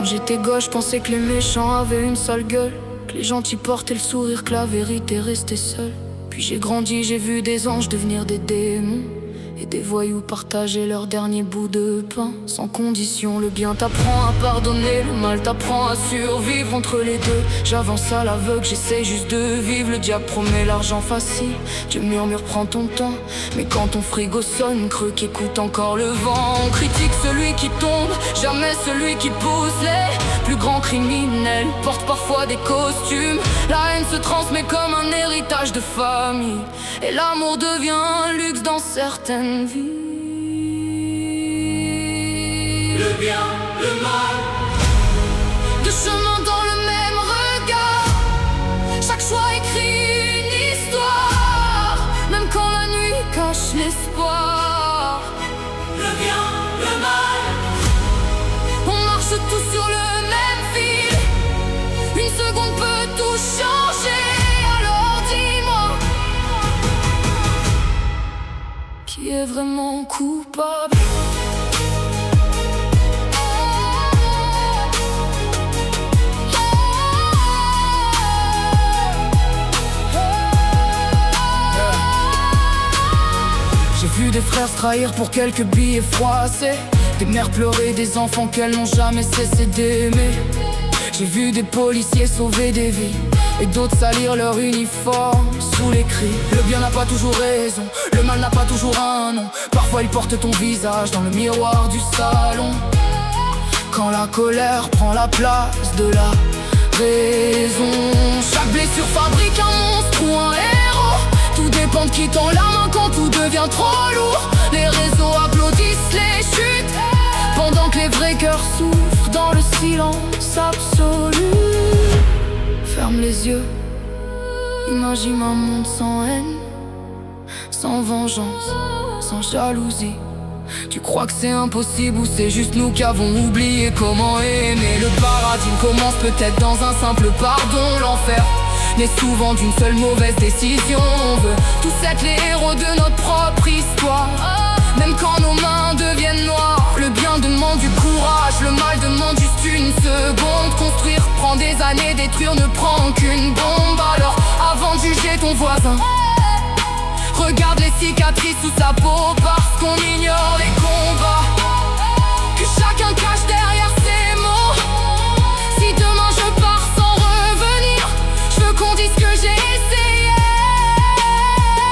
j'étais gauche, je pensais que les méchants avaient une sale gueule, que les gentils portaient le sourire, que la vérité restait seule. Puis j'ai grandi, j'ai vu des anges devenir des démons, et des voyous partager leur dernier bout de pain. Sans condition, le bien t'apprend à pardonner, le mal t'apprend à survivre entre les deux. J'avance à l'aveugle, j'essaie juste de vivre. Le diable promet l'argent facile, Dieu murmure prends ton temps. Mais quand ton frigo sonne, creux qu'écoute encore le vent. On critique celui qui tombe, jamais celui qui pousse. Les plus grands criminels portent parfois des costumes. La haine se transmet comme un héritage de famille, et l'amour devient un luxe dans certaines vies. Le bien, le mal, deux chemins dans le même regard. Chaque choix écrit une histoire, même quand la nuit cache l'espoir. le bien, le mal, On marche tous sur le même fil, une seconde peut tout changer. Alors dis-moi, qui est vraiment coupable? J'ai vu des frères se trahir pour quelques billets froissés, des mères pleurer, des enfants qu'elles n'ont jamais cessé d'aimer. J'ai vu des policiers sauver des vies, et d'autres salir leur uniforme sous les cris. Le bien n'a pas toujours raison, le mal n'a pas toujours un nom. Parfois il porte ton visage dans le miroir du salon. Quand la colère prend la place de la raison, chaque blessure fabrique un monstre ou un héros. Tout dépend de qui tend la main quand tout devient trop lourd. Les réseaux applaudissent les chutes, pendant que les vrais cœurs souffrent dans le silence absolu. Ferme les yeux, imagine un monde sans haine, sans vengeance, sans jalousie. Tu crois que c'est impossible ou c'est juste nous qui avons oublié comment aimer? Le paradis commence peut-être dans un simple pardon. L'enfer naît souvent d'une seule mauvaise décision. On veut tous être les héros de notre propre histoire, même quand nos mains deviennent noires. Le bien demande du courage, le mal demande juste une seconde. Construire prend des années, détruire ne prend qu'une bombe. Alors avant de juger ton voisin, regarde les cicatrices sous sa peau, parce qu'on ignore les combats que chacun cache derrière ses mots. Si demain je pars sans revenir, je veux qu'on dise que j'ai essayé.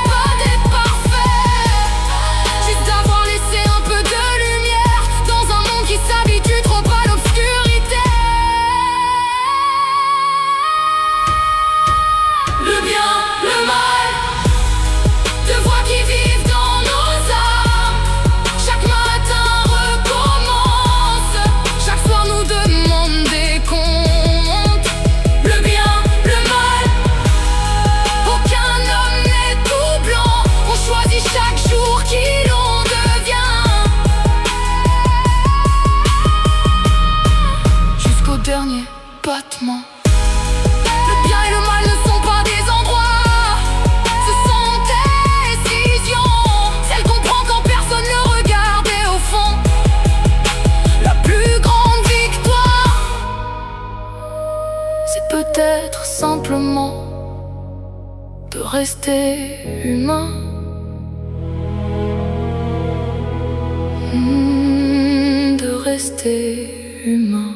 Pas d'être parfait, juste d'avoir laissé un peu de lumière dans un monde qui s'habitue trop à l'obscurité. le bien, le mal, Deux voix qui vivent dans nos âmes. Chaque matin recommence, chaque soir nous demande des comptes. le bien, le mal, Aucun homme n'est tout blanc, on choisit chaque jour qui l'on devient, jusqu'au dernier battement. Le bien et le mal ne sont pas des endroits, ce sont décisions, celles qu'on prend quand personne ne regarde. Et au fond, la plus grande victoire, c'est peut-être simplement de rester humain. De rester humain.